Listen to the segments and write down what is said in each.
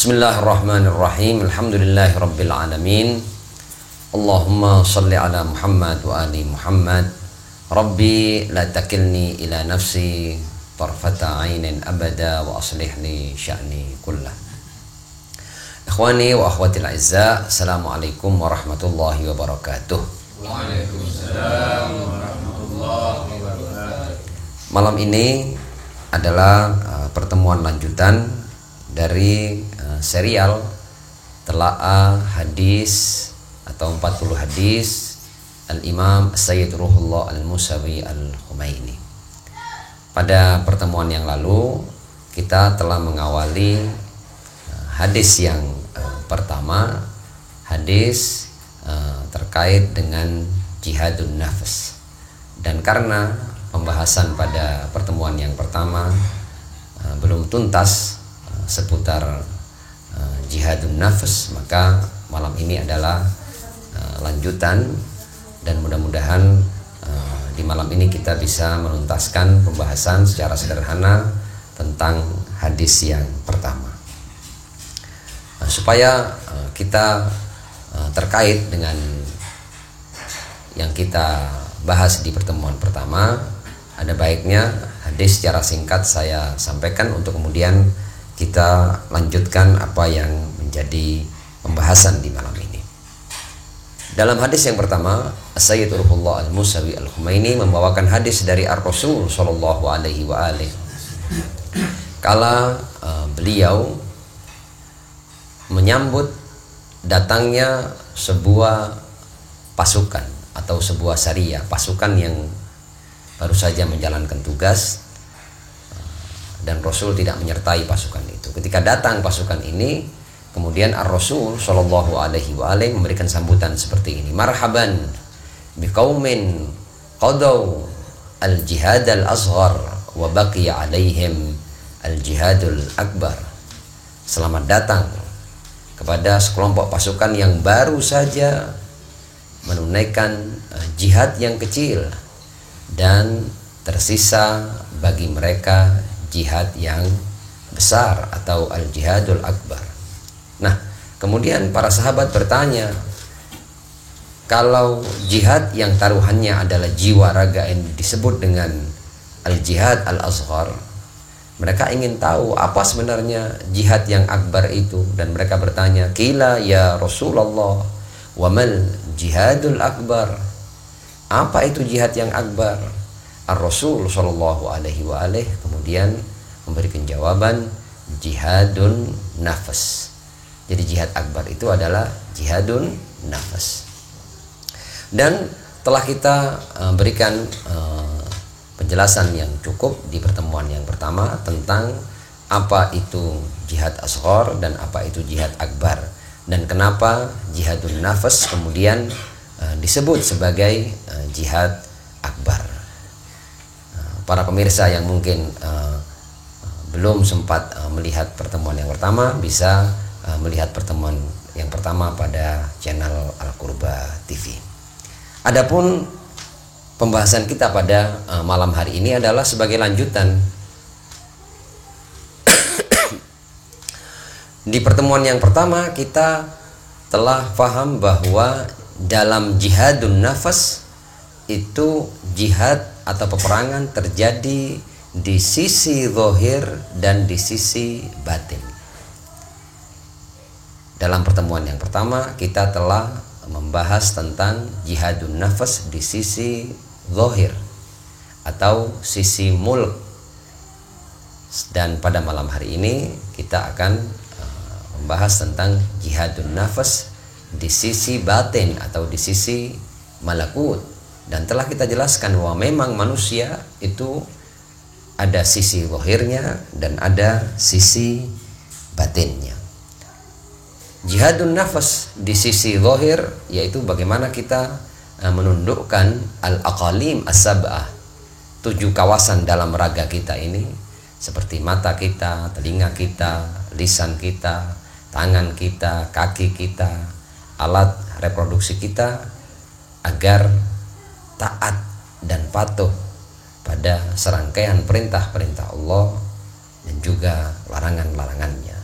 Bismillahirrahmanirrahim. Alhamdulillahirabbil alamin. Allahumma shalli ala Muhammad wa ali Muhammad. Rabbi la takilni ila nafsi tarfata ainin abada wa aslih li sya'ni kullah. Ikhwani wa akhwati al-a'izza, assalamualaikum warahmatullahi wabarakatuh. Waalaikumsalam warahmatullahi wabarakatuh. Malam ini adalah pertemuan lanjutan dari serial Tela'ah Hadis atau 40 hadis Al-Imam Sayyid Ruhullah Al-Musawi Al-Khumaini. Pada pertemuan yang lalu kita telah mengawali hadis yang pertama, hadis terkait dengan jihadun nafs. Dan karena pembahasan pada pertemuan yang pertama belum tuntas seputar jihadun nafs, maka malam ini adalah lanjutan, dan mudah-mudahan di malam ini kita bisa menuntaskan pembahasan secara sederhana tentang hadis yang pertama, supaya kita terkait dengan yang kita bahas di pertemuan pertama. Ada baiknya hadis secara singkat saya sampaikan untuk kemudian kita lanjutkan apa yang menjadi pembahasan di malam ini. Dalam hadis yang pertama, Sayyid Ruhullah Al-Musawi Al-Khumaini membawakan hadis dari Ar-Rasul sallallahu alaihi wa alihi. Kala beliau menyambut datangnya sebuah pasukan atau sebuah syariah, pasukan yang baru saja menjalankan tugas, dan Rasul tidak menyertai pasukan itu. Ketika datang pasukan ini, kemudian Ar-Rasul sallallahu alaihi wa alihi memberikan sambutan seperti ini: marhaban biqaumin qadaw al-jihad al-asghar wa baqiya alaihim al-jihadul akbar. Selamat datang kepada sekelompok pasukan yang baru saja menunaikan jihad yang kecil, dan tersisa bagi mereka jihad yang besar atau al-jihadul akbar. Nah, kemudian para sahabat bertanya, kalau jihad yang taruhannya adalah jiwa raga yang disebut dengan al-jihad al-asghar, mereka ingin tahu apa sebenarnya jihad yang akbar itu, dan mereka bertanya, qila ya Rasulullah wa mal jihadul akbar? Apa itu jihad yang akbar? Ar-Rasul sallallahu alaihi wa alihi kemudian memberikan jawaban, jihadun nafas. Jadi jihad akbar itu adalah jihadun nafas. Dan telah kita berikan penjelasan yang cukup di pertemuan yang pertama tentang apa itu jihad asghar dan apa itu jihad akbar, dan kenapa jihadun nafas kemudian disebut sebagai jihad akbar. Para pemirsa yang mungkin belum sempat melihat pertemuan yang pertama bisa melihat pertemuan yang pertama pada channel Al-Qurba TV. Adapun pembahasan kita pada malam hari ini adalah sebagai lanjutan. Di pertemuan yang pertama kita telah paham bahwa dalam jihadun nafas itu jihad atau peperangan terjadi di sisi zahir dan di sisi batin. Dalam pertemuan yang pertama kita telah membahas tentang jihadun nafas di sisi zahir atau sisi mulk, dan pada malam hari ini kita akan membahas tentang jihadun nafas di sisi batin atau di sisi malakut. Dan telah kita jelaskan bahwa memang manusia itu ada sisi zahirnya dan ada sisi batinnya. Jihadun nafas di sisi zahir yaitu bagaimana kita menundukkan al-aqalim as-sab'ah, 7 kawasan dalam raga kita ini, seperti mata kita, telinga kita, lisan kita, tangan kita, kaki kita, alat reproduksi kita, agar taat dan patuh pada serangkaian perintah-perintah Allah dan juga larangan-larangannya.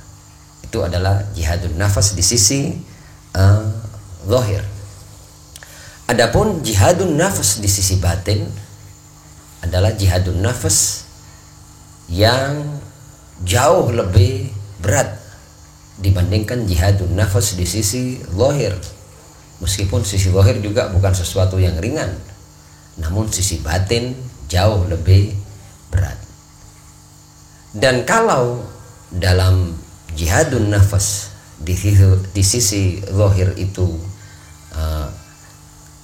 Itu adalah jihadun nafas di sisi zahir. Adapun jihadun nafas di sisi batin adalah jihadun nafas yang jauh lebih berat dibandingkan jihadun nafas di sisi zahir. Meskipun sisi zahir juga bukan sesuatu yang ringan, namun sisi batin jauh lebih berat. Dan kalau dalam jihadun nafas di sisi zahir itu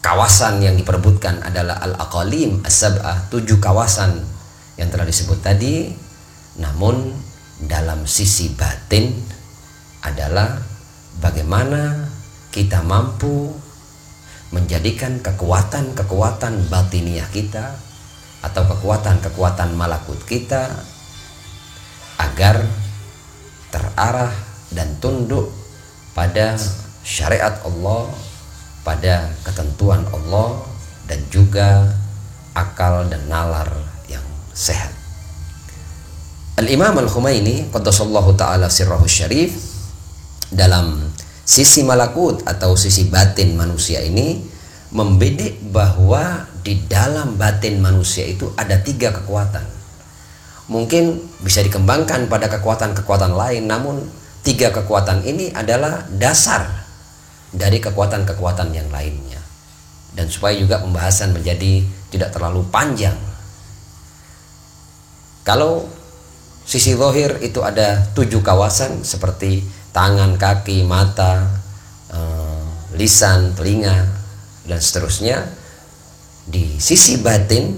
kawasan yang diperebutkan adalah al-aqalim as-sab'ah, 7 kawasan yang telah disebut tadi, namun dalam sisi batin adalah bagaimana kita mampu menjadikan kekuatan-kekuatan batiniah kita atau kekuatan-kekuatan malakut kita agar terarah dan tunduk pada syariat Allah, pada ketentuan Allah, dan juga akal dan nalar yang sehat. Al-Imam Al-Khumaini qaddasallahu ta'ala sirrahu syarif dalam sisi malakut atau sisi batin manusia ini membidik bahwa di dalam batin manusia itu ada 3 kekuatan. Mungkin bisa dikembangkan pada kekuatan-kekuatan lain, namun 3 kekuatan ini adalah dasar dari kekuatan-kekuatan yang lainnya. Dan supaya juga pembahasan menjadi tidak terlalu panjang, kalau sisi zahir itu ada 7 kawasan seperti tangan, kaki, mata, lisan, telinga, dan seterusnya. Di sisi batin,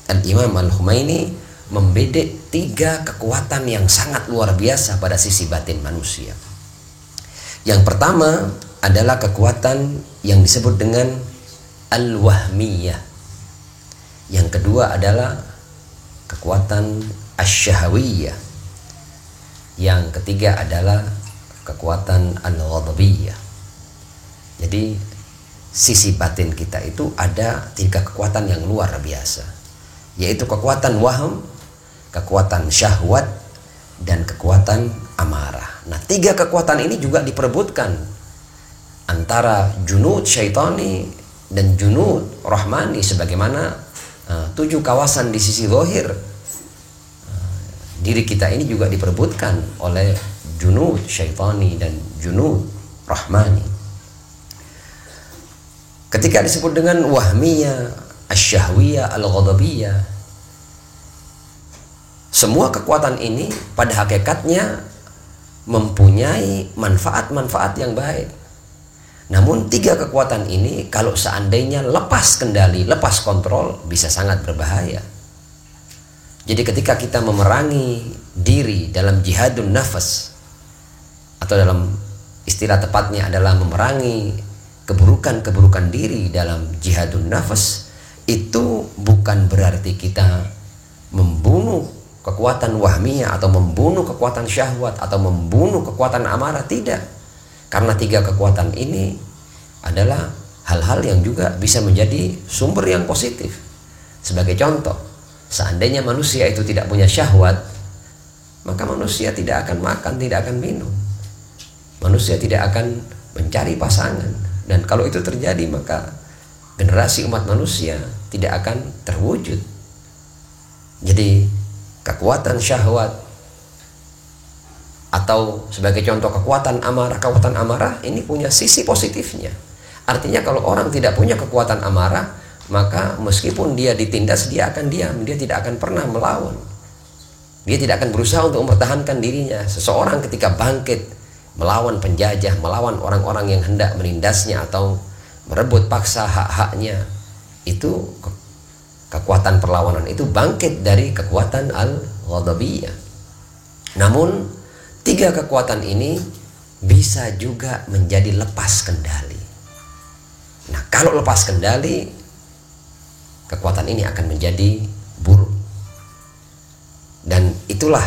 Al-Imam Al-Khumaini membidik 3 kekuatan yang sangat luar biasa pada sisi batin manusia. Yang pertama adalah kekuatan yang disebut dengan al-wahmiyah. Yang kedua adalah kekuatan asy-syahwiyah. Yang ketiga adalah kekuatan al-ghadabiyah. Jadi sisi batin kita itu ada 3 kekuatan yang luar biasa, yaitu kekuatan waham, kekuatan syahwat, dan kekuatan amarah. Nah, 3 kekuatan ini juga diperebutkan antara junud syaitani dan junud rahmani, sebagaimana 7 kawasan di sisi zahir diri kita ini juga diperebutkan oleh junud syaitani dan junud rahmani. Ketika disebut dengan wahmiyah, asyahwiyah, al-ghadabiyah, semua kekuatan ini pada hakikatnya mempunyai manfaat-manfaat yang baik. Namun 3 kekuatan ini kalau seandainya lepas kendali, lepas kontrol, bisa sangat berbahaya. Jadi ketika kita memerangi diri dalam jihadun nafas, atau dalam istilah tepatnya adalah memerangi keburukan-keburukan diri dalam jihadun nafas, itu bukan berarti kita membunuh kekuatan wahmiyah atau membunuh kekuatan syahwat atau membunuh kekuatan amarah, tidak. Karena 3 kekuatan ini adalah hal-hal yang juga bisa menjadi sumber yang positif. Sebagai contoh, seandainya manusia itu tidak punya syahwat, maka manusia tidak akan makan, tidak akan minum. Manusia tidak akan mencari pasangan. Dan kalau itu terjadi, maka generasi umat manusia tidak akan terwujud. Jadi kekuatan syahwat atau sebagai contoh kekuatan amarah ini punya sisi positifnya. Artinya kalau orang tidak punya kekuatan amarah, maka meskipun dia ditindas, dia akan diam, dia tidak akan pernah melawan. Dia tidak akan berusaha untuk mempertahankan dirinya. Seseorang ketika bangkit melawan penjajah, melawan orang-orang yang hendak menindasnya atau merebut paksa hak-haknya, itu kekuatan perlawanan itu bangkit dari kekuatan al-ghadabiyah. Namun 3 kekuatan ini bisa juga menjadi lepas kendali. Nah, kalau lepas kendali, kekuatan ini akan menjadi buruk. Dan itulah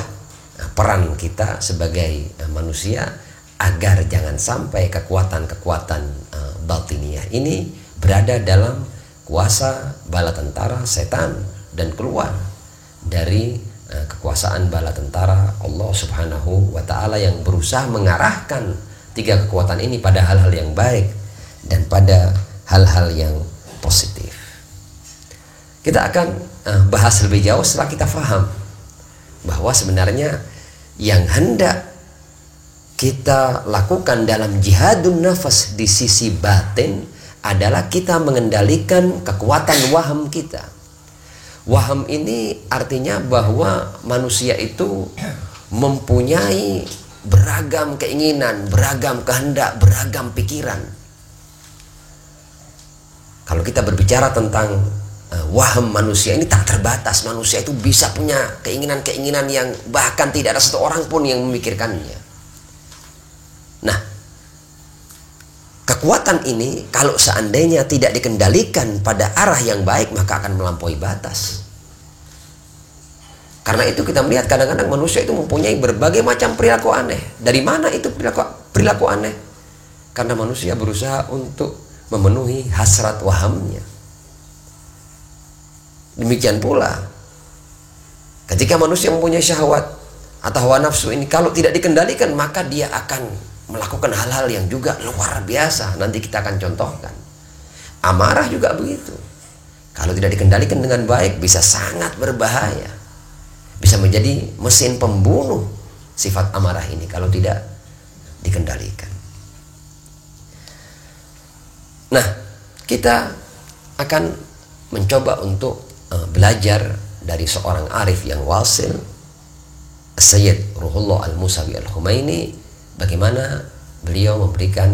peran kita sebagai manusia agar jangan sampai kekuatan-kekuatan batiniyah ini berada dalam kuasa bala tentara setan dan keluar dari kekuasaan bala tentara Allah Subhanahu wa ta'ala yang berusaha mengarahkan 3 kekuatan ini pada hal-hal yang baik dan pada hal-hal yang positif. Kita akan bahas lebih jauh setelah kita faham bahwa sebenarnya yang hendak kita lakukan dalam jihadun nafas di sisi batin adalah kita mengendalikan kekuatan waham kita. Waham ini artinya bahwa manusia itu mempunyai beragam keinginan, beragam kehendak, beragam pikiran. Kalau kita berbicara tentang waham manusia ini tak terbatas. Manusia itu bisa punya keinginan-keinginan yang bahkan tidak ada satu orang pun yang memikirkannya. Nah, kekuatan ini kalau seandainya tidak dikendalikan pada arah yang baik, maka akan melampaui batas. Karena itu kita melihat kadang-kadang manusia itu mempunyai berbagai macam perilaku aneh. Dari mana itu perilaku aneh? Karena manusia berusaha untuk memenuhi hasrat wahamnya. Demikian pula ketika manusia mempunyai syahwat atau hawa nafsu ini, kalau tidak dikendalikan maka dia akan melakukan hal-hal yang juga luar biasa. Nanti kita akan contohkan. Amarah juga begitu. Kalau tidak dikendalikan dengan baik bisa sangat berbahaya. Bisa menjadi mesin pembunuh sifat amarah ini kalau tidak dikendalikan. Nah, kita akan mencoba untuk belajar dari seorang arif yang wasil, Sayyid Ruhullah Al-Musawi Al-Khumaini, bagaimana beliau memberikan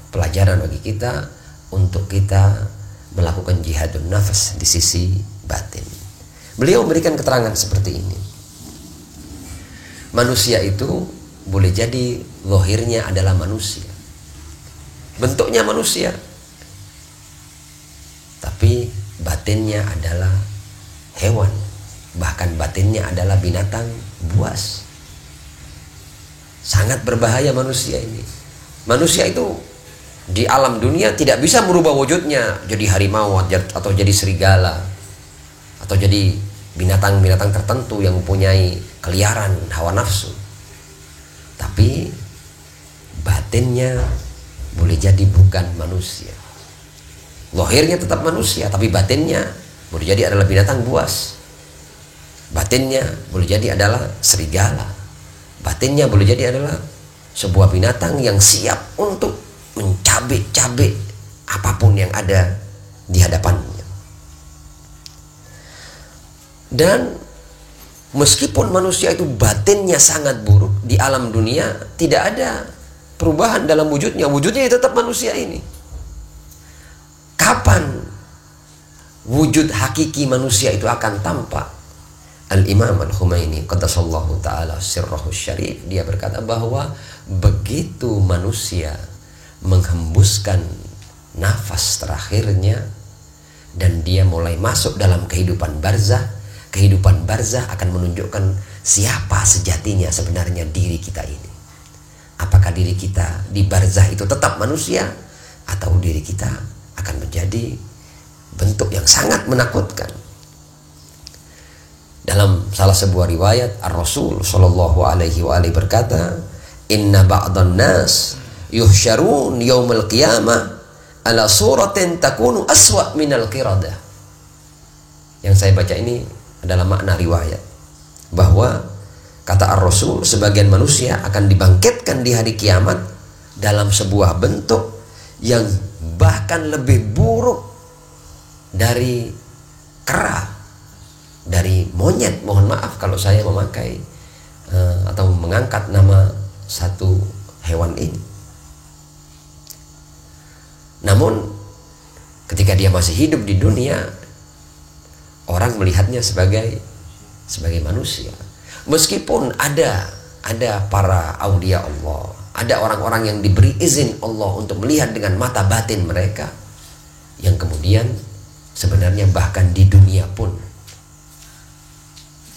pelajaran bagi kita untuk kita melakukan jihadun nafas di sisi batin. Beliau memberikan keterangan seperti ini. Manusia itu boleh jadi zahirnya adalah manusia, bentuknya manusia, tapi batinnya adalah hewan, bahkan batinnya adalah binatang buas. Sangat berbahaya manusia ini. Manusia itu di alam dunia tidak bisa merubah wujudnya jadi harimau atau jadi serigala atau jadi binatang-binatang tertentu yang mempunyai keliaran hawa nafsu. Tapi batinnya boleh jadi bukan manusia. Lahirnya tetap manusia, tapi batinnya boleh jadi adalah binatang buas. Batinnya boleh jadi adalah serigala. Batinnya boleh jadi adalah sebuah binatang yang siap untuk mencabik-cabik apapun yang ada di hadapannya. Dan meskipun manusia itu batinnya sangat buruk, di alam dunia tidak ada perubahan dalam wujudnya. Wujudnya tetap manusia ini. Kapan wujud hakiki manusia itu akan tampak? Al-Imam Al-Khumaini qaddasallahu ta'ala sirrahu syarif, dia berkata bahwa begitu manusia menghembuskan nafas terakhirnya dan dia mulai masuk dalam kehidupan barzah akan menunjukkan siapa sejatinya sebenarnya diri kita ini. Apakah diri kita di barzah itu tetap manusia atau diri kita akan menjadi bentuk yang sangat menakutkan. Dalam salah sebuah riwayat, Ar-Rasul sallallahu alaihi wa alihi berkata, "Inna ba'dhan nas yuhsyarun yaumil qiyamah ala suratin takunu aswa minal qiradah." Yang saya baca ini adalah makna riwayat, bahwa kata Ar-Rasul, sebagian manusia akan dibangkitkan di hari kiamat dalam sebuah bentuk yang bahkan lebih buruk dari kera, dari monyet. Mohon maaf kalau saya memakai atau mengangkat nama satu hewan ini. Namun ketika dia masih hidup di dunia, orang melihatnya sebagai manusia. Meskipun ada para aulia Allah, ada orang-orang yang diberi izin Allah untuk melihat dengan mata batin mereka, yang kemudian sebenarnya bahkan di dunia pun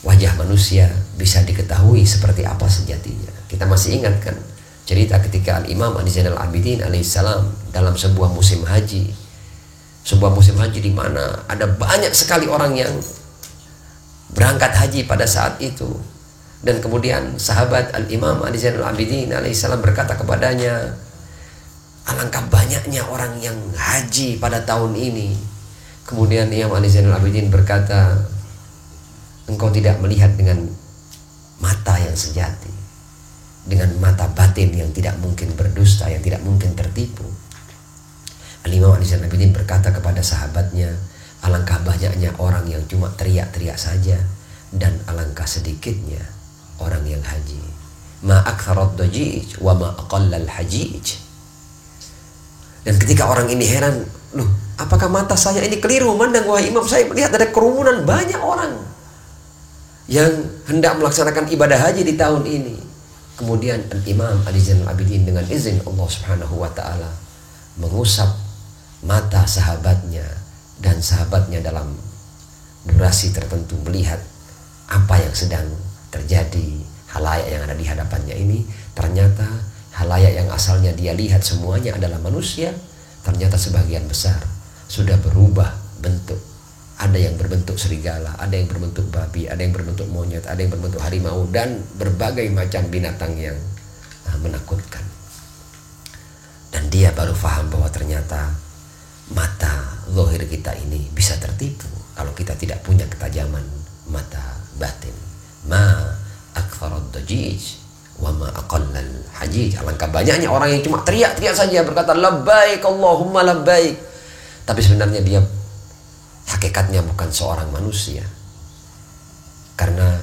wajah manusia bisa diketahui seperti apa sejatinya. Kita masih ingat kan cerita ketika Al-Imam Ali Zainal Abidin alaihissalam dalam sebuah musim haji di mana ada banyak sekali orang yang berangkat haji pada saat itu, dan kemudian sahabat Al-Imam Ali Zainal Abidin alaihissalam berkata kepadanya, alangkah banyaknya orang yang haji pada tahun ini. Kemudian Imam Ali Zainal Abidin berkata, engkau tidak melihat dengan mata yang sejati, dengan mata batin yang tidak mungkin berdusta, yang tidak mungkin tertipu. Al-Imam Ali Zainal Abidin berkata kepada sahabatnya, alangkah banyaknya orang yang cuma teriak-teriak saja, dan alangkah sedikitnya orang yang haji. Ma aktharat dajij wa ma aqallal hajij. Dan ketika orang ini heran, loh, apakah mata saya ini keliru memandang, wahai imam? Saya melihat ada kerumunan banyak orang yang hendak melaksanakan ibadah haji di tahun ini. Kemudian Imam Ali Zainal Abidin dengan izin Allah Subhanahu wa taala mengusap mata sahabatnya, dan sahabatnya dalam durasi tertentu melihat apa yang sedang terjadi. Halayak yang ada di hadapannya ini, ternyata halayak yang asalnya dia lihat semuanya adalah manusia, ternyata sebagian besar sudah berubah bentuk. Ada yang berbentuk serigala, ada yang berbentuk babi, ada yang berbentuk monyet, ada yang berbentuk harimau, dan berbagai macam binatang yang menakutkan. Dan dia baru paham bahwa ternyata mata zahir kita ini bisa tertipu kalau kita tidak punya ketajaman mata batin. Ma aktsarad dajij wa ma aqallal hajij. Alangkah banyaknya orang yang cuma teriak-teriak saja, berkata labbaik Allahumma labbaik, tapi sebenarnya dia hakikatnya bukan seorang manusia, karena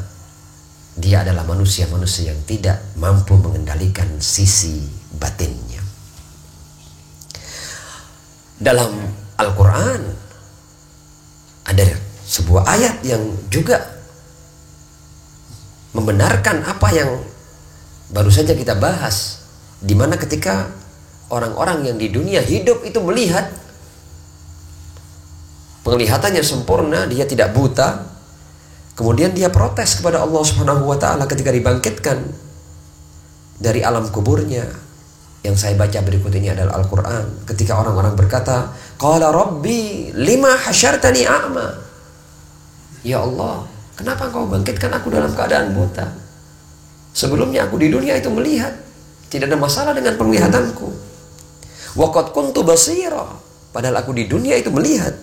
dia adalah manusia-manusia yang tidak mampu mengendalikan sisi batinnya. Dalam Al-Quran ada sebuah ayat yang juga membenarkan apa yang baru saja kita bahas, di mana ketika orang-orang yang di dunia hidup itu melihat, penglihatannya sempurna, dia tidak buta, kemudian dia protes kepada Allah Subhanahu wa taala ketika dibangkitkan dari alam kuburnya. Yang saya baca berikut ini adalah Al-Quran, ketika orang-orang berkata, qala rabbi lima hasyartani a'ma. Ya Allah, kenapa engkau bangkitkan aku dalam keadaan buta? Sebelumnya aku di dunia itu melihat, tidak ada masalah dengan penglihatanku. Wa qad kuntu basira, padahal aku di dunia itu melihat.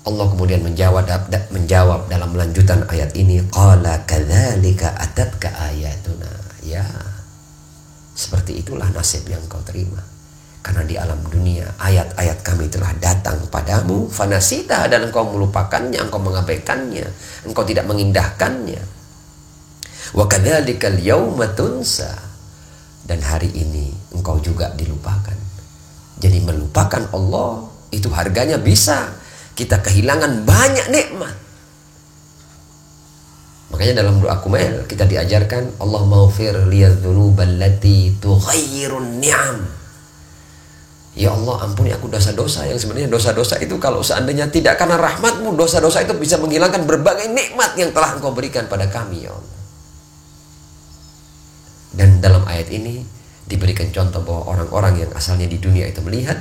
Allah kemudian menjawab dalam lanjutan ayat ini, qala kadzalika atatka ayatuna. Ya, seperti itulah nasib yang kau terima, karena di alam dunia ayat-ayat kami telah datang padamu, fanasita, dan engkau melupakannya, engkau mengabaikannya, engkau tidak mengindahkannya. Wa kadzalika al-yauma tunsa, dan hari ini engkau juga dilupakan. Jadi melupakan Allah itu harganya bisa kita kehilangan banyak nikmat. Makanya dalam doa kumail kita diajarkan, Allahumma ghfir liyadz-dzunubal lati tughayyirun ni'am. Ya Allah, ampuni aku dosa-dosa yang sebenarnya dosa-dosa itu kalau seandainya tidak karena rahmatmu, dosa-dosa itu bisa menghilangkan berbagai nikmat yang telah engkau berikan pada kami, ya Allah. Dan dalam ayat ini diberikan contoh bahwa orang-orang yang asalnya di dunia itu melihat,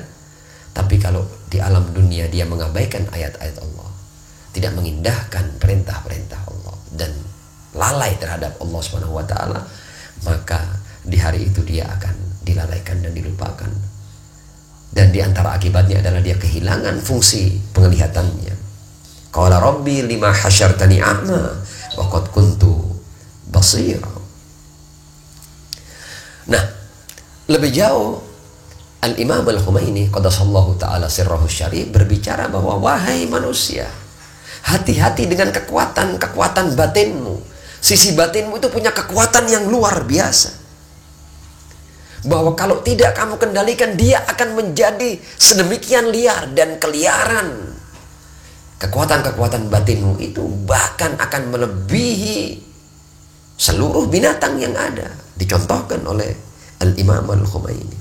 tapi kalau di alam dunia dia mengabaikan ayat-ayat Allah, tidak mengindahkan perintah-perintah Allah, dan lalai terhadap Allah Subhanahu wa taala, maka di hari itu dia akan dilalaikan dan dilupakan. Dan di antara akibatnya adalah dia kehilangan fungsi penglihatannya. Qala rabbi lima hasyartani a'ma wa qad kuntu basira. Nah, lebih jauh Al-Imam Al-Khumaini qaddasallahu ta'ala sirrahu syarif berbicara bahwa wahai manusia, hati-hati dengan kekuatan batinmu. Sisi batinmu itu punya kekuatan yang luar biasa, bahwa kalau tidak kamu kendalikan, dia akan menjadi sedemikian liar dan keliaran. kekuatan-kekuatan batinmu itu bahkan akan melebihi seluruh binatang yang ada. Dicontohkan oleh Al-Imam Al-Khumaini.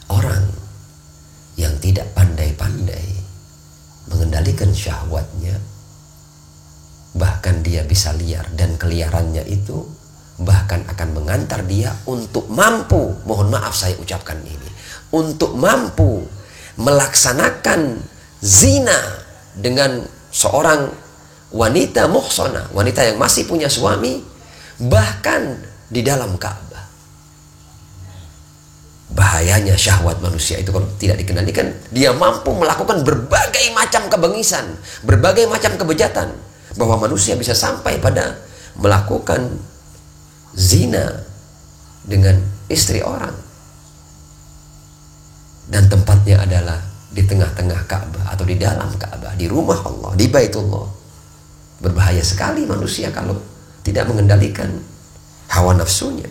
Orang yang tidak pandai-pandai mengendalikan syahwatnya, bahkan dia bisa liar, dan keliarannya itu bahkan akan mengantar dia untuk mampu, mohon maaf saya ucapkan ini, untuk mampu melaksanakan zina dengan seorang wanita muhsana, wanita yang masih punya suami, bahkan di dalam Ka'bah. Bahayanya syahwat manusia itu kalau tidak dikendalikan, dia mampu melakukan berbagai macam kebengisan, berbagai macam kebejatan, bahwa manusia bisa sampai pada melakukan zina dengan istri orang. Dan tempatnya adalah di tengah-tengah Ka'bah atau di dalam Ka'bah, di rumah Allah, di Baitullah. Berbahaya sekali manusia kalau tidak mengendalikan hawa nafsunya.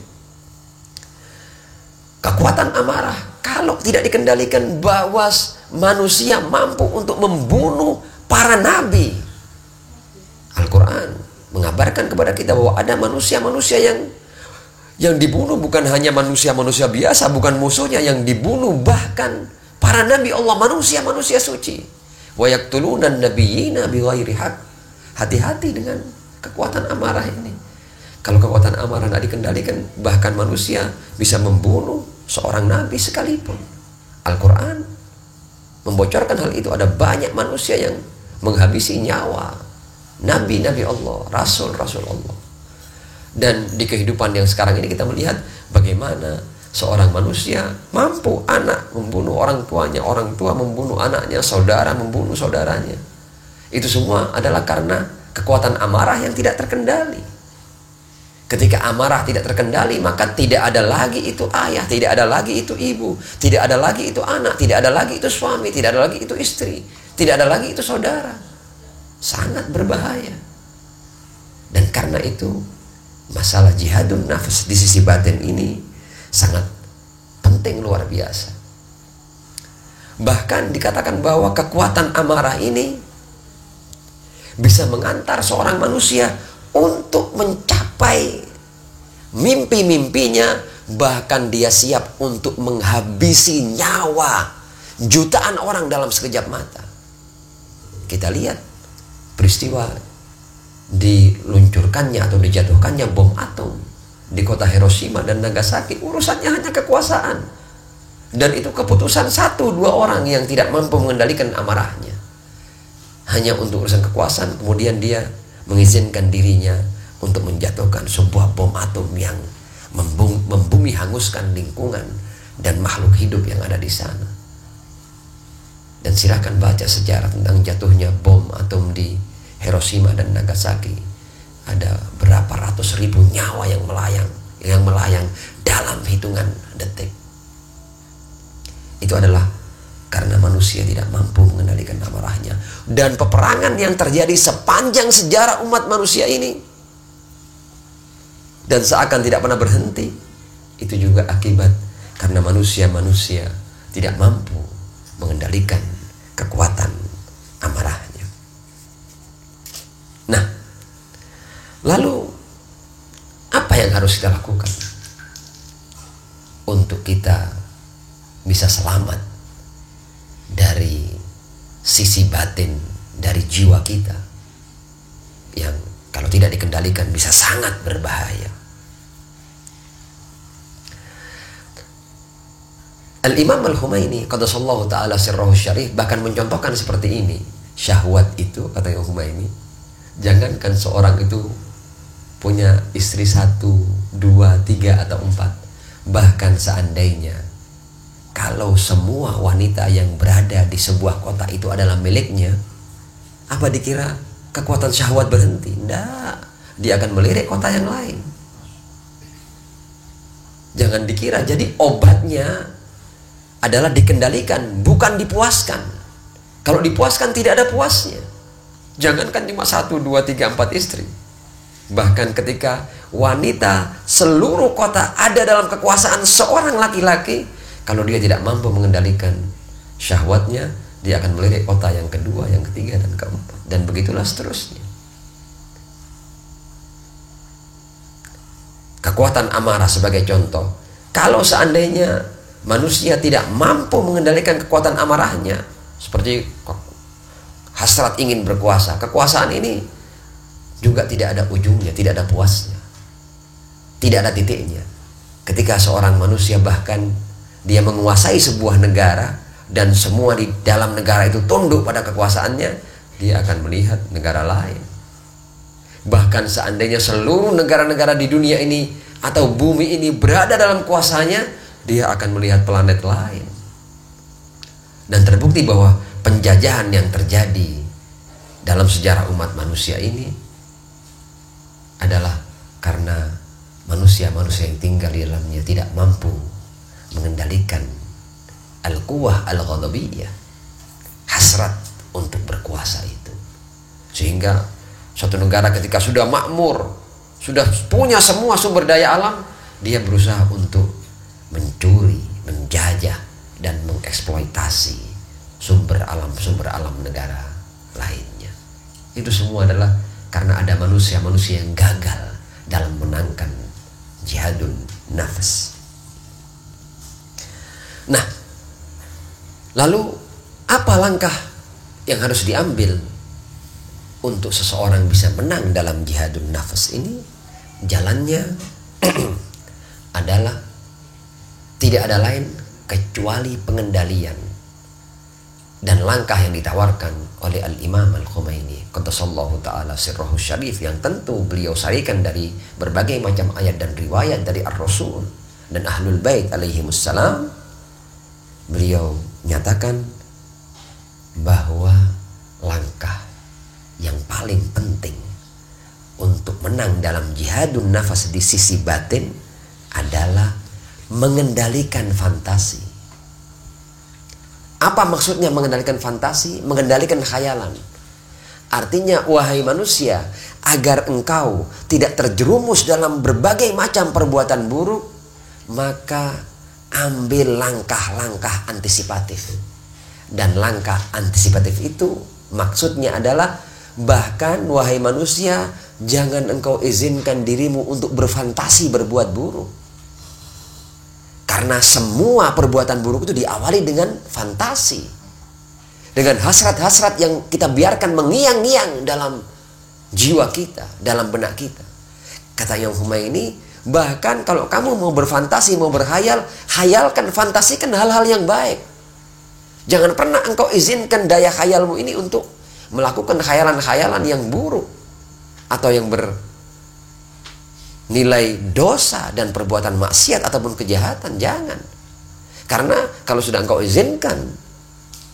Kekuatan amarah kalau tidak dikendalikan, bahwa manusia mampu untuk membunuh para nabi. Al-Quran mengabarkan kepada kita bahwa ada manusia-manusia yang dibunuh, bukan hanya manusia-manusia biasa, bukan musuhnya yang dibunuh, bahkan para nabi Allah, manusia-manusia suci. Wa yaqtuluna an-nabiyyina bighairi haqq. Hati-hati dengan kekuatan amarah ini. Kalau kekuatan amarah tidak dikendalikan, bahkan manusia bisa membunuh seorang nabi sekalipun. Al-Quran membocorkan hal itu. Ada banyak manusia yang menghabisi nyawa nabi-nabi Allah, rasul-rasul Allah. Dan di kehidupan yang sekarang ini kita melihat bagaimana seorang manusia mampu, anak membunuh orang tuanya, orang tua membunuh anaknya, saudara membunuh saudaranya. Itu semua adalah karena kekuatan amarah yang tidak terkendali. Ketika amarah tidak terkendali, maka tidak ada lagi itu ayah, tidak ada lagi itu ibu, tidak ada lagi itu anak, tidak ada lagi itu suami, tidak ada lagi itu istri, tidak ada lagi itu saudara. Sangat berbahaya. Dan karena itu masalah jihadun nafs di sisi batin ini sangat penting, luar biasa. Bahkan dikatakan bahwa kekuatan amarah ini bisa mengantar seorang manusia untuk mencapai mimpi-mimpinya, bahkan dia siap untuk menghabisi nyawa jutaan orang dalam sekejap mata. Kita lihat peristiwa diluncurkannya atau dijatuhkannya bom atom di kota Hiroshima dan Nagasaki. Urusannya hanya kekuasaan, dan itu keputusan 1-2 orang yang tidak mampu mengendalikan amarahnya. Hanya untuk urusan kekuasaan, kemudian dia mengizinkan dirinya untuk menjatuhkan sebuah bom atom yang membumi hanguskan lingkungan dan makhluk hidup yang ada di sana. Dan silakan baca sejarah tentang jatuhnya bom atom di Hiroshima dan Nagasaki. Ada berapa ratus ribu nyawa yang melayang dalam hitungan detik. Itu adalah karena manusia tidak mampu mengendalikan amarahnya. Dan peperangan yang terjadi sepanjang sejarah umat manusia ini, dan seakan tidak pernah berhenti, itu juga akibat karena manusia-manusia tidak mampu mengendalikan kekuatan amarahnya. Nah, lalu apa yang harus kita lakukan untuk kita bisa selamat dari sisi batin dari jiwa kita yang kalau tidak dikendalikan bisa sangat berbahaya? Al-Imam Al-Khumaini qaddasallahu ta'ala sirrahu syarif bahkan mencontohkan seperti ini. Syahwat itu, kata Imam Khumaini, jangankan seorang itu punya istri 1, 2, 3 atau 4, bahkan seandainya kalau semua wanita yang berada di sebuah kota itu adalah miliknya, apa dikira kekuatan syahwat berhenti? Tidak, dia akan melirik kota yang lain. Jangan dikira. Jadi obatnya adalah dikendalikan, bukan dipuaskan. Kalau dipuaskan tidak ada puasnya. Jangankan cuma 1, 2, 3, 4 istri. Bahkan ketika wanita seluruh kota ada dalam kekuasaan seorang laki-laki, kalau dia tidak mampu mengendalikan syahwatnya, dia akan melirik kota yang kedua, yang ketiga, dan keempat, dan begitulah seterusnya. Kekuatan amarah sebagai contoh. Kalau seandainya manusia tidak mampu mengendalikan kekuatan amarahnya, seperti hasrat ingin berkuasa, kekuasaan ini juga tidak ada ujungnya, tidak ada puasnya, tidak ada titiknya. Ketika seorang manusia bahkan dia menguasai sebuah negara dan semua di dalam negara itu tunduk pada kekuasaannya, dia akan melihat negara lain. Bahkan seandainya seluruh negara-negara di dunia ini atau bumi ini berada dalam kuasanya, dia akan melihat planet lain. Dan terbukti bahwa penjajahan yang terjadi dalam sejarah umat manusia ini adalah karena manusia-manusia yang tinggal di dalamnya tidak mampu mengendalikan al-quwah al-ghadabiyah, hasrat untuk berkuasa itu. Sehingga suatu negara ketika sudah makmur, sudah punya semua sumber daya alam, dia berusaha untuk mencuri, menjajah, dan mengeksploitasi sumber alam negara lainnya. Itu semua adalah karena ada manusia-manusia yang gagal dalam menangkan jihadun nafs. Nah, lalu apa langkah yang harus diambil untuk seseorang bisa menang dalam jihadun nafs ini? Jalannya adalah tidak ada lain kecuali pengendalian dan langkah yang ditawarkan oleh Al-Imam Al-Khomeini qaddasallahu ta'ala sirrahu syarif, yang tentu beliau sarikan dari berbagai macam ayat dan riwayat dari Ar-Rasul dan Ahlul Bait alaihimussalam. Beliau nyatakan bahwa langkah yang paling penting untuk menang dalam jihadun nafas di sisi batin adalah mengendalikan fantasi. Apa maksudnya mengendalikan fantasi? Mengendalikan khayalan. Artinya, wahai manusia, agar engkau tidak terjerumus dalam berbagai macam perbuatan buruk, maka ambil langkah-langkah antisipatif. Dan langkah antisipatif itu maksudnya adalah, bahkan wahai manusia, jangan engkau izinkan dirimu untuk berfantasi berbuat buruk. Karena semua perbuatan buruk itu diawali dengan fantasi, dengan hasrat-hasrat yang kita biarkan mengiang-ngiang dalam jiwa kita, dalam benak kita. Kata Imam Khomeini, bahkan kalau kamu mau berfantasi, mau berhayal, hayalkan, fantasikan hal-hal yang baik. Jangan pernah engkau izinkan daya khayalmu ini untuk melakukan khayalan-khayalan yang buruk atau yang bernilai dosa dan perbuatan maksiat ataupun kejahatan. Jangan. Karena kalau sudah engkau izinkan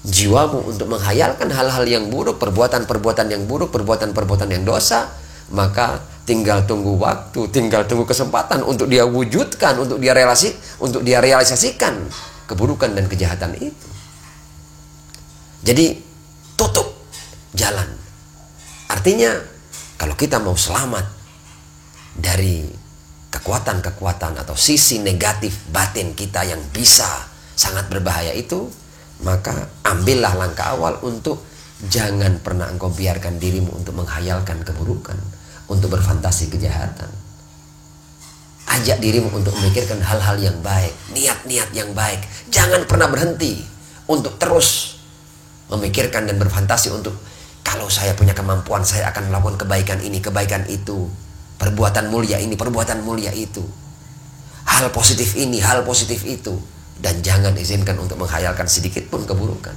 jiwamu untuk menghayalkan hal-hal yang buruk, perbuatan-perbuatan yang buruk, perbuatan-perbuatan yang dosa, maka tinggal tunggu waktu, tinggal tunggu kesempatan untuk dia wujudkan, untuk dia realisasikan keburukan dan kejahatan itu. Jadi tutup jalan. Artinya kalau kita mau selamat dari kekuatan-kekuatan atau sisi negatif batin kita yang bisa sangat berbahaya itu, maka ambillah langkah awal untuk jangan pernah engkau biarkan dirimu untuk menghayalkan keburukan, untuk berfantasi kejahatan. Ajak dirimu untuk memikirkan hal-hal yang baik, niat-niat yang baik. Jangan pernah berhenti untuk terus memikirkan dan berfantasi untuk, kalau saya punya kemampuan, saya akan melakukan kebaikan ini, kebaikan itu, perbuatan mulia ini, perbuatan mulia itu, hal positif ini, hal positif itu. Dan jangan izinkan untuk menghayalkan sedikit pun keburukan.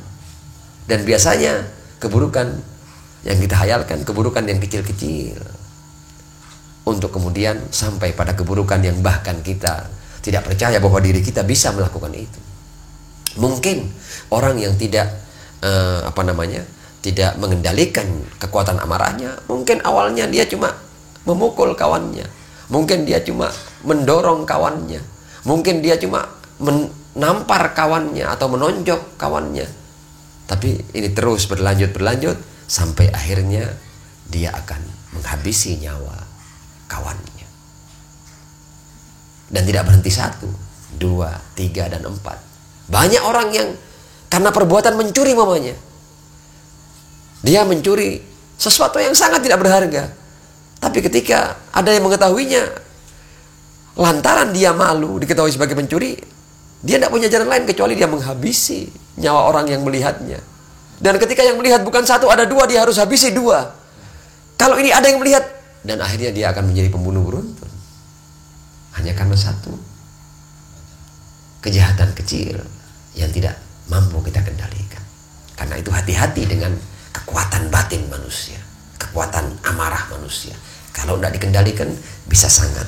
Dan biasanya keburukan yang kita hayalkan, keburukan yang kecil-kecil, untuk kemudian sampai pada keburukan yang bahkan kita tidak percaya bahwa diri kita bisa melakukan itu. Mungkin orang yang tidak tidak mengendalikan kekuatan amarahnya, mungkin awalnya dia cuma memukul kawannya, mungkin dia cuma mendorong kawannya, mungkin dia cuma menampar kawannya atau menonjok kawannya. Tapi ini terus berlanjut sampai akhirnya dia akan menghabisi nyawa kawannya. Dan tidak berhenti 1, 2, 3, dan 4. Banyak orang yang Karena perbuatan mencuri mamanya. Dia mencuri sesuatu yang sangat tidak berharga. Tapi ketika ada yang mengetahuinya, lantaran dia malu diketahui sebagai pencuri, dia tidak punya jalan lain kecuali dia menghabisi nyawa orang yang melihatnya. Dan ketika yang melihat bukan satu, ada dua, dia harus habisi dua. Kalau ini ada yang melihat, dan akhirnya dia akan menjadi pembunuh beruntun. Hanya karena satu kejahatan kecil yang tidak mampu kita kendalikan. Karena itu hati-hati dengan kekuatan batin manusia, kekuatan amarah manusia. Kalau tidak dikendalikan bisa sangat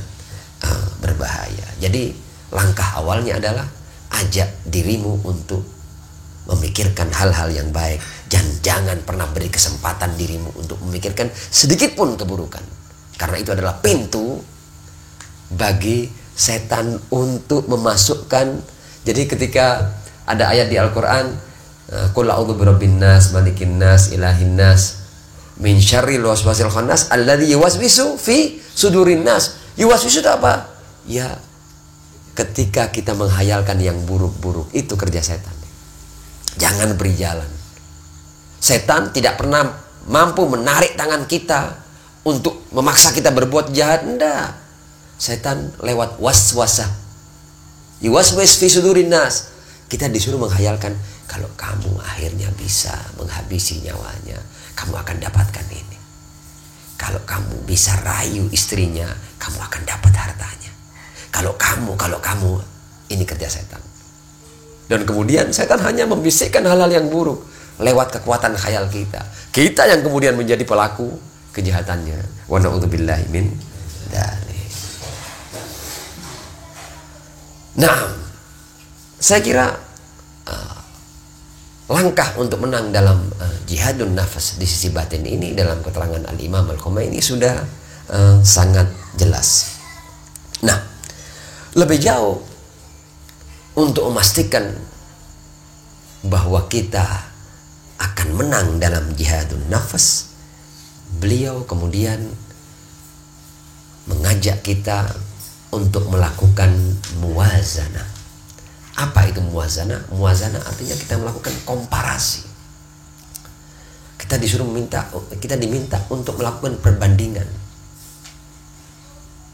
berbahaya. Jadi langkah awalnya adalah ajak dirimu untuk memikirkan hal-hal yang baik. Jangan pernah beri kesempatan dirimu untuk memikirkan sedikit pun keburukan. Karena itu adalah pintu bagi setan untuk memasukkan. Jadi ketika ada ayat di Al-Quran, Qul a'udzu birabbin nas, malikin nas, ilahin nas, min syarril waswasil khannas alladzi yuwaswisu fi sudurin nas. Yuwaswisu itu apa? Ya, ketika kita menghayalkan yang buruk-buruk, itu kerja setan. Jangan beri jalan. Setan tidak pernah mampu menarik tangan kita untuk memaksa kita berbuat jahat. Enggak. Setan lewat waswasah. Yuwaswis fi sudurin nas. Kita disuruh menghayalkan, kalau kamu akhirnya bisa menghabisi nyawanya, kamu akan dapatkan ini. Kalau kamu bisa rayu istrinya, kamu akan dapat hartanya. Kalau kamu, ini kerja setan. Dan kemudian setan hanya membisikkan hal-hal yang buruk lewat kekuatan khayal kita. Kita yang kemudian menjadi pelaku kejahatannya. Wa na'udzubillahi min dzalik. Nah, saya kira langkah untuk menang dalam jihadun nafas di sisi batin ini dalam keterangan Al-Imam Al-Khomeini sudah sangat jelas. Nah, lebih jauh untuk memastikan bahwa kita akan menang dalam jihadun nafas, beliau kemudian mengajak kita untuk melakukan muwazanah. Apa itu muwazanah? Muwazanah artinya kita melakukan komparasi. Kita diminta untuk melakukan perbandingan.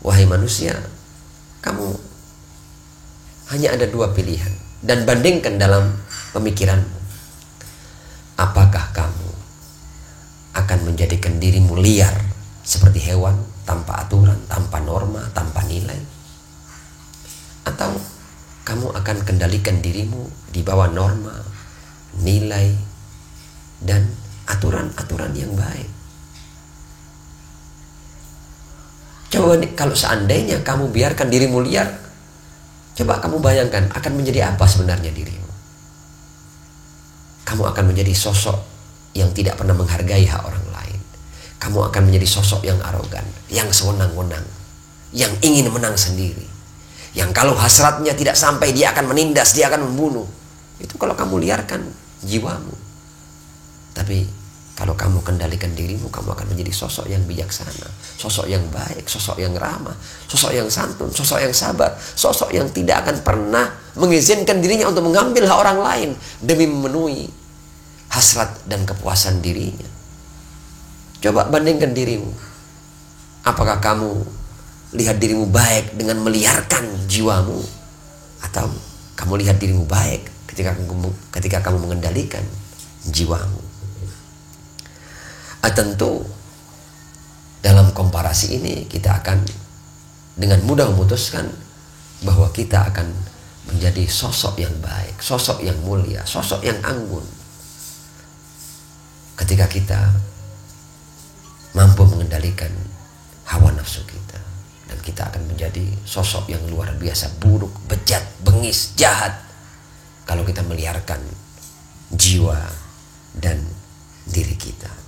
Wahai manusia, kamu hanya ada dua pilihan, dan bandingkan dalam pemikiranmu. Apakah kamu akan menjadikan dirimu liar seperti hewan, tanpa aturan, tanpa norma, tanpa nilai? Atau kamu akan kendalikan dirimu di bawah norma, nilai, dan aturan-aturan yang baik? Coba kalau seandainya kamu biarkan dirimu liar, coba kamu bayangkan akan menjadi apa sebenarnya dirimu. Kamu akan menjadi sosok yang tidak pernah menghargai hak orang lain. Kamu akan menjadi sosok yang arogan, yang sewenang-wenang, yang ingin menang sendiri. Yang kalau hasratnya tidak sampai, dia akan menindas, dia akan membunuh. Itu kalau kamu liarkan jiwamu. Tapi kalau kamu kendalikan dirimu, kamu akan menjadi sosok yang bijaksana, sosok yang baik, sosok yang ramah, sosok yang santun, sosok yang sabar, sosok yang tidak akan pernah mengizinkan dirinya untuk mengambil hak orang lain demi memenuhi hasrat dan kepuasan dirinya. Coba bandingkan dirimu. Apakah kamu lihat dirimu baik dengan meliarkan jiwamu, atau kamu lihat dirimu baik ketika kamu mengendalikan jiwamu? Tentu dalam komparasi ini kita akan dengan mudah memutuskan bahwa kita akan menjadi sosok yang baik, sosok yang mulia, sosok yang anggun ketika kita mampu mengendalikan hawa nafsu kita. Dan kita akan menjadi sosok yang luar biasa buruk, bejat, bengis, jahat kalau kita meliarkan jiwa dan diri kita.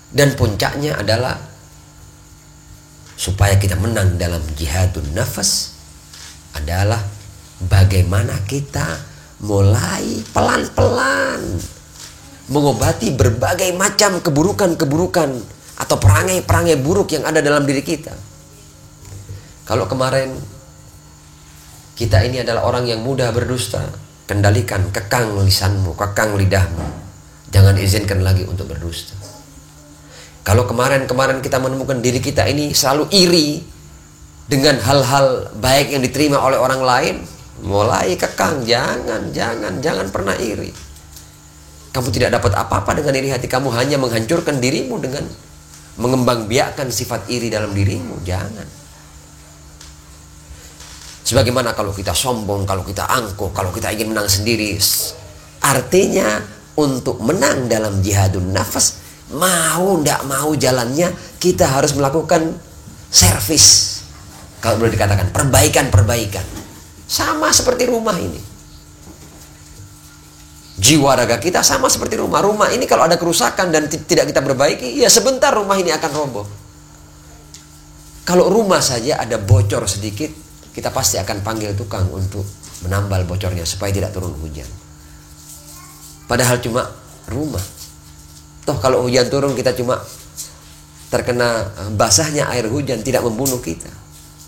Dan puncaknya adalah supaya kita menang dalam jihadun nafas adalah bagaimana kita mulai pelan-pelan mengobati berbagai macam keburukan-keburukan atau perangai-perangai buruk yang ada dalam diri kita. Kalau kemarin kita ini adalah orang yang mudah berdusta, kendalikan, kekang lisanmu, kekang lidahmu. Jangan izinkan lagi untuk berdusta. Kalau kemarin-kemarin kita menemukan diri kita ini selalu iri dengan hal-hal baik yang diterima oleh orang lain, mulai kekang. Jangan pernah iri. Kamu tidak dapat apa-apa dengan iri hati. Kamu hanya menghancurkan dirimu dengan mengembangbiakkan sifat iri dalam dirimu. Jangan. Sebagaimana kalau kita sombong, kalau kita angkuh, kalau kita ingin menang sendiri. Artinya untuk menang dalam jihadun nafas, mau tidak mau jalannya kita harus melakukan servis. Kalau boleh dikatakan perbaikan. Sama seperti rumah ini. Jiwa raga kita sama seperti rumah. Rumah ini kalau ada kerusakan dan tidak kita perbaiki, ya sebentar rumah ini akan roboh. Kalau rumah saja ada bocor sedikit, kita pasti akan panggil tukang untuk menambal bocornya supaya tidak turun hujan. Padahal cuma rumah. Toh kalau hujan turun kita cuma terkena basahnya air hujan, tidak membunuh kita.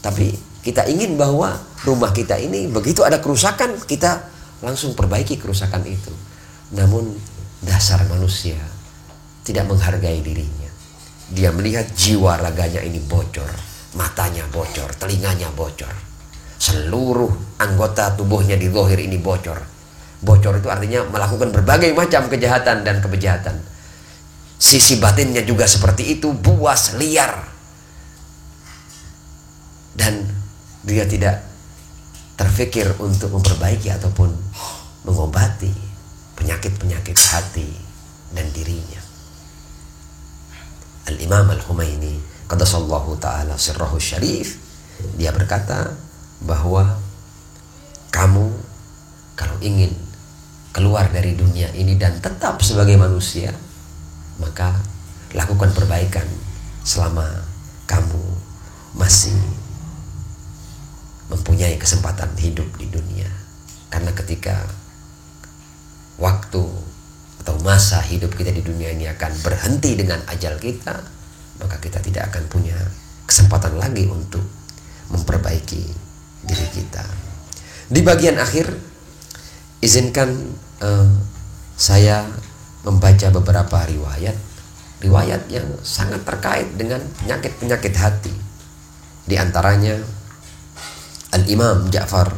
Tapi kita ingin bahwa rumah kita ini begitu ada kerusakan, kita langsung perbaiki kerusakan itu. Namun dasar manusia tidak menghargai dirinya. Dia melihat jiwa raganya ini bocor, matanya bocor, telinganya bocor. Seluruh anggota tubuhnya di zahir ini bocor. Bocor itu artinya melakukan berbagai macam kejahatan dan kebejahatan. Sisi batinnya juga seperti itu, buas, liar. Dan dia tidak terfikir untuk memperbaiki ataupun mengobati penyakit-penyakit hati dan dirinya. Al-Imam Al-Humaini qaddasallahu ta'ala sirrahu syarif, dia berkata bahwa kamu kalau ingin keluar dari dunia ini dan tetap sebagai manusia, maka lakukan perbaikan selama kamu masih mempunyai kesempatan hidup di dunia. Karena ketika waktu atau masa hidup kita di dunia ini akan berhenti dengan ajal kita, maka kita tidak akan punya kesempatan lagi untuk memperbaiki diri kita. Di bagian akhir, izinkan saya membaca beberapa riwayat yang sangat terkait dengan penyakit-penyakit hati. Di antaranya Al-Imam Ja'far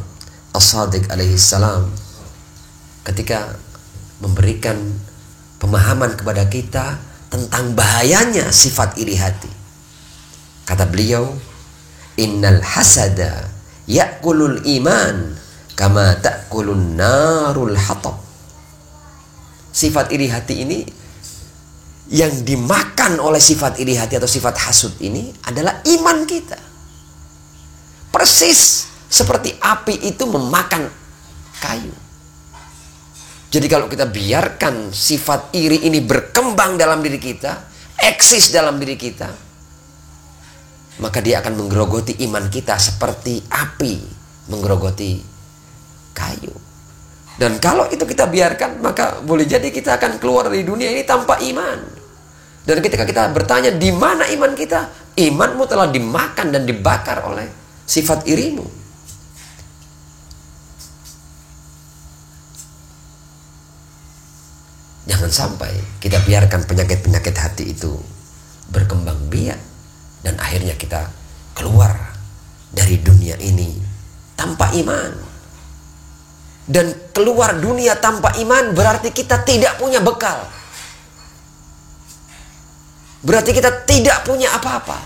As-Sadiq alaihi salam ketika memberikan pemahaman kepada kita tentang bahayanya sifat iri hati. Kata beliau, innal hasada ya'kulul iman kama ta'kulun narul hatab. Sifat iri hati ini, yang dimakan oleh sifat iri hati atau sifat hasud ini adalah iman kita. Persis seperti api itu memakan kayu. Jadi kalau kita biarkan sifat iri ini berkembang dalam diri kita, eksis dalam diri kita, maka dia akan menggerogoti iman kita seperti api menggerogoti kayu. Dan kalau itu kita biarkan, maka boleh jadi kita akan keluar dari dunia ini tanpa iman. Dan ketika kita bertanya di mana iman kita, imanmu telah dimakan dan dibakar oleh sifat irimu. Jangan sampai kita biarkan penyakit-penyakit hati itu berkembang biak dan akhirnya kita keluar dari dunia ini tanpa iman. Dan keluar dunia tanpa iman berarti kita tidak punya bekal. Berarti kita tidak punya apa-apa.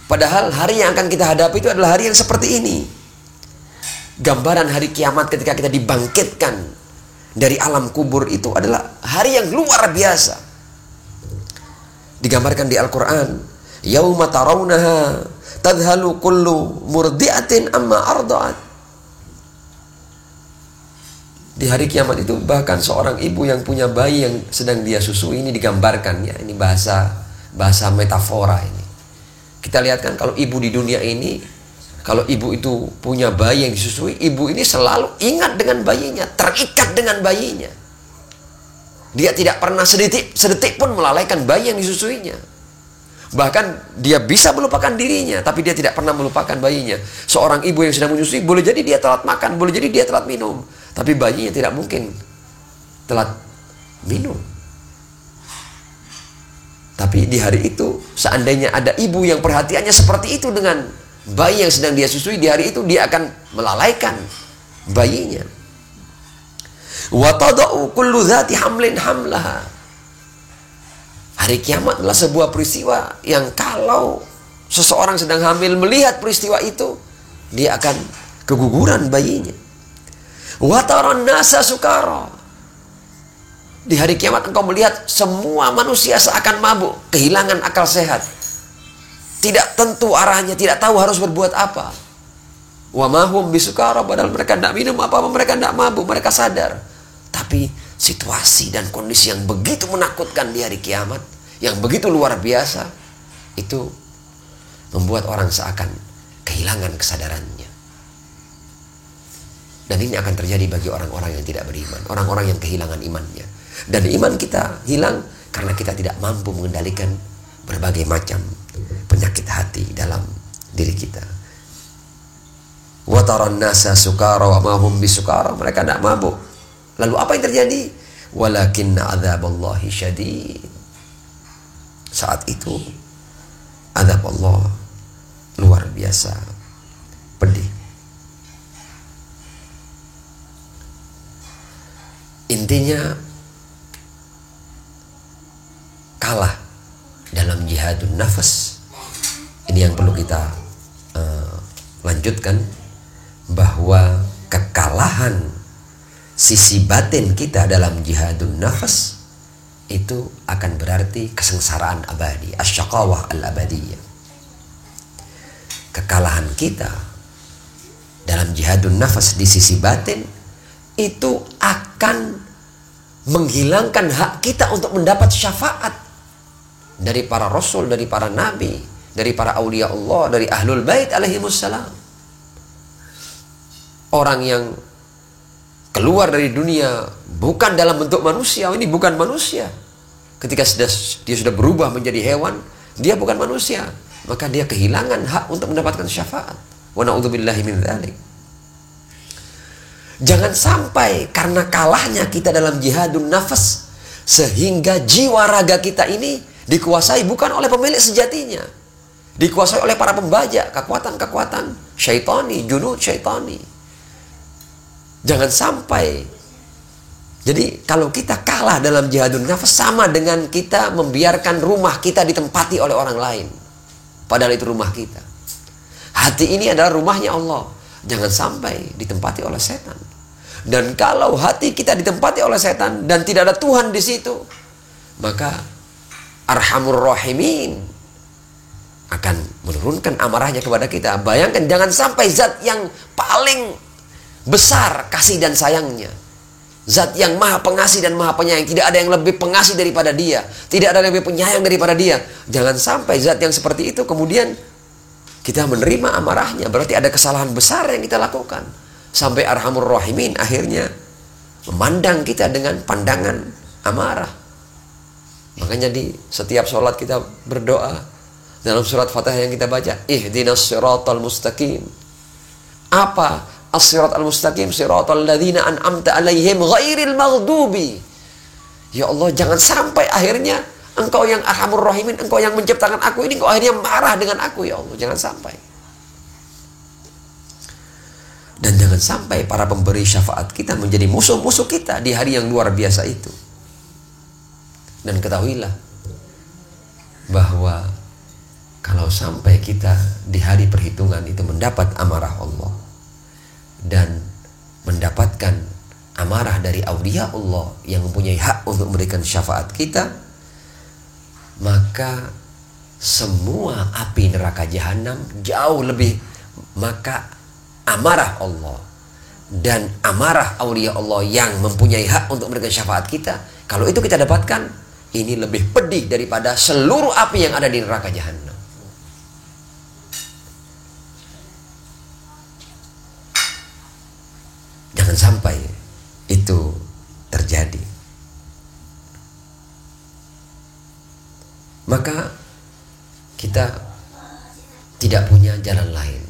Padahal hari yang akan kita hadapi itu adalah hari yang seperti ini. Gambaran hari kiamat ketika kita dibangkitkan dari alam kubur itu adalah hari yang luar biasa. Digambarkan di Al-Quran, yauma tarawunaha tadhalu kullu murdi'atin amma arda'at. Di hari kiamat itu bahkan seorang ibu yang punya bayi yang sedang dia susui, ini digambarkan ya, ini bahasa metafora ini. Kita lihat kan kalau ibu di dunia ini, kalau ibu itu punya bayi yang disusui, ibu ini selalu ingat dengan bayinya, terikat dengan bayinya. Dia tidak pernah sedetik pun melalaikan bayi yang disusuinya. Bahkan dia bisa melupakan dirinya, tapi dia tidak pernah melupakan bayinya. Seorang ibu yang sedang menyusui, boleh jadi dia telat makan, boleh jadi dia telat minum, tapi bayinya tidak mungkin telat minum. Tapi di hari itu, seandainya ada ibu yang perhatiannya seperti itu dengan bayi yang sedang dia susui, di hari itu dia akan melalaikan bayinya. Wa tada'u kullu dzati hamlin hamlaha. Hari kiamat adalah sebuah peristiwa yang kalau seseorang sedang hamil melihat peristiwa itu, dia akan keguguran bayinya. Wa taran nasa sukara. Di hari kiamat engkau melihat semua manusia seakan mabuk, kehilangan akal sehat. Tidak tentu arahnya, tidak tahu harus berbuat apa. Wa mahum bisukara, padahal mereka tidak minum apa-apa, mereka tidak mabuk, mereka sadar. Tapi situasi dan kondisi yang begitu menakutkan di hari kiamat, yang begitu luar biasa, itu membuat orang seakan kehilangan kesadarannya. Dan ini akan terjadi bagi orang-orang yang tidak beriman, orang-orang yang kehilangan imannya. Dan iman kita hilang karena kita tidak mampu mengendalikan berbagai macam penyakit hati dalam diri kita. Wa taran nasa sukara wa ma hum bisukara, mereka tidak mabuk. Lalu apa yang terjadi? Walakinna adzaballahi syadid. Saat itu azab Allah luar biasa pedih. Intinya kalah dalam jihadun nafas. Ini yang perlu kita lanjutkan, bahwa kekalahan sisi batin kita dalam jihadun nafas itu akan berarti kesengsaraan abadi, asyaqawah al-abadiyah. Kekalahan kita dalam jihadun nafas di sisi batin itu akan menghilangkan hak kita untuk mendapat syafaat dari para rasul, dari para nabi, dari para aulia Allah, dari ahlul bait alaihimussalam. Orang yang keluar dari dunia bukan dalam bentuk manusia, ini bukan manusia. Ketika dia sudah berubah menjadi hewan, dia bukan manusia, maka dia kehilangan hak untuk mendapatkan syafaat. Wa na'udzubillahi min dzalik. Jangan sampai karena kalahnya kita dalam jihadun nafas sehingga jiwa raga kita ini dikuasai bukan oleh pemilik sejatinya, dikuasai oleh para pembajak, kekuatan-kekuatan syaitani, junud syaitani. Jangan sampai. Jadi kalau kita kalah dalam jihadun nafas, sama dengan kita membiarkan rumah kita ditempati oleh orang lain, padahal itu rumah kita. Hati ini adalah rumahnya Allah, jangan sampai ditempati oleh setan. Dan kalau hati kita ditempati oleh setan dan tidak ada Tuhan di situ, maka Arhamur Rahimin akan menurunkan amarahnya kepada kita. Bayangkan, jangan sampai zat yang paling besar kasih dan sayangnya, zat yang maha pengasih dan maha penyayang, tidak ada yang lebih pengasih daripada dia, tidak ada yang lebih penyayang daripada dia. Jangan sampai zat yang seperti itu kemudian kita menerima amarahnya. Berarti ada kesalahan besar yang kita lakukan, sampai Arhamur Rahimin akhirnya memandang kita dengan pandangan amarah. Makanya di setiap sholat kita berdoa, dalam surat Fatihah yang kita baca, ihdinas siratal mustaqim. Apa as-sirat al-mustaqim? Siratal ladzina an'amta alaihim ghairil maghdubi. Ya Allah, jangan sampai akhirnya Engkau yang Arhamur Rahimin, Engkau yang menciptakan aku ini, Engkau akhirnya marah dengan aku. Ya Allah, jangan sampai. Dan jangan sampai para pemberi syafaat kita menjadi musuh-musuh kita di hari yang luar biasa itu. Dan ketahuilah bahwa kalau sampai kita di hari perhitungan itu mendapat amarah Allah dan mendapatkan amarah dari aulia Allah yang mempunyai hak untuk memberikan syafaat kita, maka semua api neraka jahanam jauh lebih, maka amarah Allah dan amarah aulia Allah yang mempunyai hak untuk memberikan syafaat kita, kalau itu kita dapatkan, ini lebih pedih daripada seluruh api yang ada di neraka jahanam. Jangan sampai itu terjadi. Maka kita tidak punya jalan lain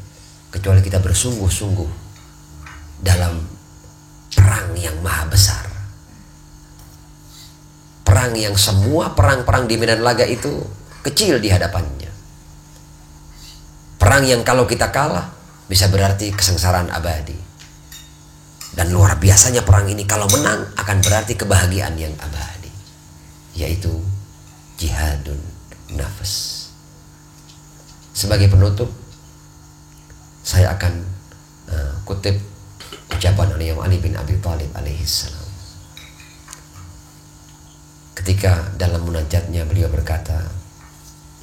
kecuali kita bersungguh-sungguh dalam perang yang maha besar. Perang yang semua perang-perang di medan laga itu kecil di hadapannya. Perang yang kalau kita kalah bisa berarti kesengsaraan abadi. Dan luar biasanya perang ini kalau menang akan berarti kebahagiaan yang abadi, yaitu jihadun nafas. Sebagai penutup, saya akan kutip ucapan Imam Ali bin Abi Thalib alaihissalam. Ketika dalam munajatnya beliau berkata,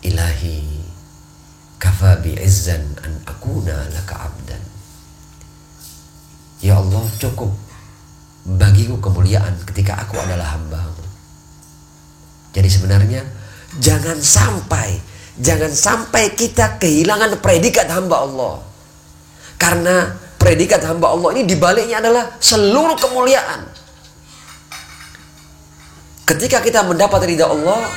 Ilahi kafa bi'izzan an akuna laka abdan. Ya Allah, cukup bagiku kemuliaan ketika aku adalah hamba-Mu. Jadi sebenarnya jangan sampai kita kehilangan predikat hamba Allah. Karena predikat hamba Allah ini dibaliknya adalah seluruh kemuliaan. Ketika kita mendapat ridha Allah,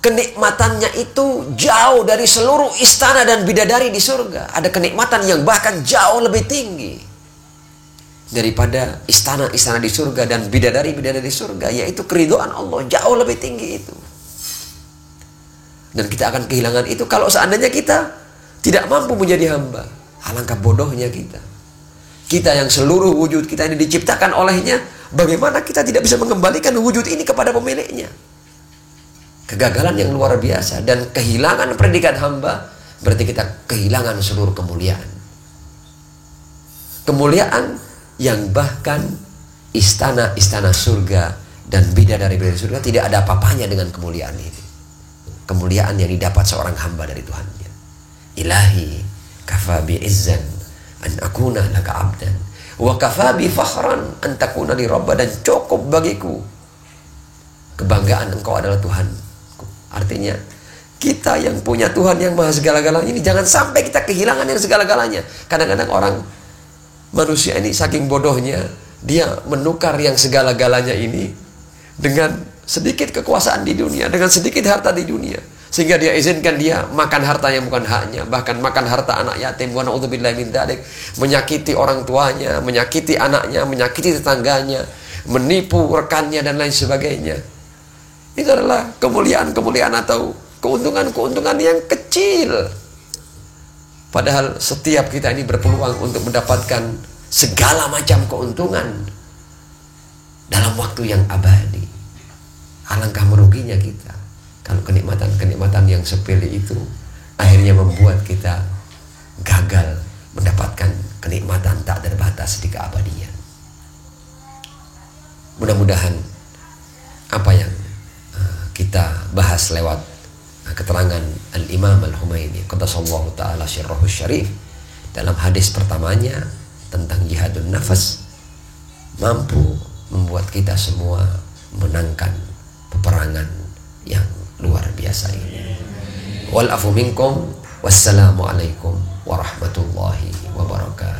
kenikmatannya itu jauh dari seluruh istana dan bidadari di surga. Ada kenikmatan yang bahkan jauh lebih tinggi daripada istana-istana di surga dan bidadari-bidadari di surga, yaitu keridhaan Allah. Jauh lebih tinggi itu. Dan kita akan kehilangan itu kalau seandainya kita tidak mampu menjadi hamba. Alangkah bodohnya kita. Kita yang seluruh wujud kita ini diciptakan olehnya, bagaimana kita tidak bisa mengembalikan wujud ini kepada pemiliknya? Kegagalan yang luar biasa. Dan kehilangan predikat hamba berarti kita kehilangan seluruh kemuliaan. Kemuliaan yang bahkan istana-istana surga dan bidadari-bidadari surga tidak ada apa-apanya dengan kemuliaan ini. Kemuliaan yang didapat seorang hamba dari Tuhannya. Ilahi kafa bi'izzan an akuna laka abdan wa kafa bi fakhran an takuna li rabba. Dan cukup bagiku kebanggaan engkau adalah Tuhanku. Artinya kita yang punya Tuhan yang maha segala-galanya ini jangan sampai kita kehilangan yang segala-galanya. Kadang-kadang orang manusia ini saking bodohnya, dia menukar yang segala-galanya ini dengan sedikit kekuasaan di dunia, dengan sedikit harta di dunia, sehingga dia izinkan dia makan harta yang bukan haknya, bahkan makan harta anak yatim, wa na'udzubillahi min dzalik, menyakiti orang tuanya, menyakiti anaknya, menyakiti tetangganya, menipu rekannya dan lain sebagainya. Itu adalah kemuliaan-kemuliaan atau keuntungan-keuntungan yang kecil. Padahal setiap kita ini berpeluang untuk mendapatkan segala macam keuntungan dalam waktu yang abadi. Alangkah meruginya kita kalau kenikmatan-kenikmatan yang sepele itu akhirnya membuat kita gagal mendapatkan kenikmatan tak terbatas di keabadian. Mudah-mudahan apa yang kita bahas lewat keterangan Al-Imam Al-Humaini qaddasallahu ta'ala syirrahu syarif dalam hadis pertamanya tentang jihadun nafas mampu membuat kita semua menangkan peperangan yang luar biasa ini. Wal afu minkum, wassalamu alaikum warahmatullahi wabarakatuh.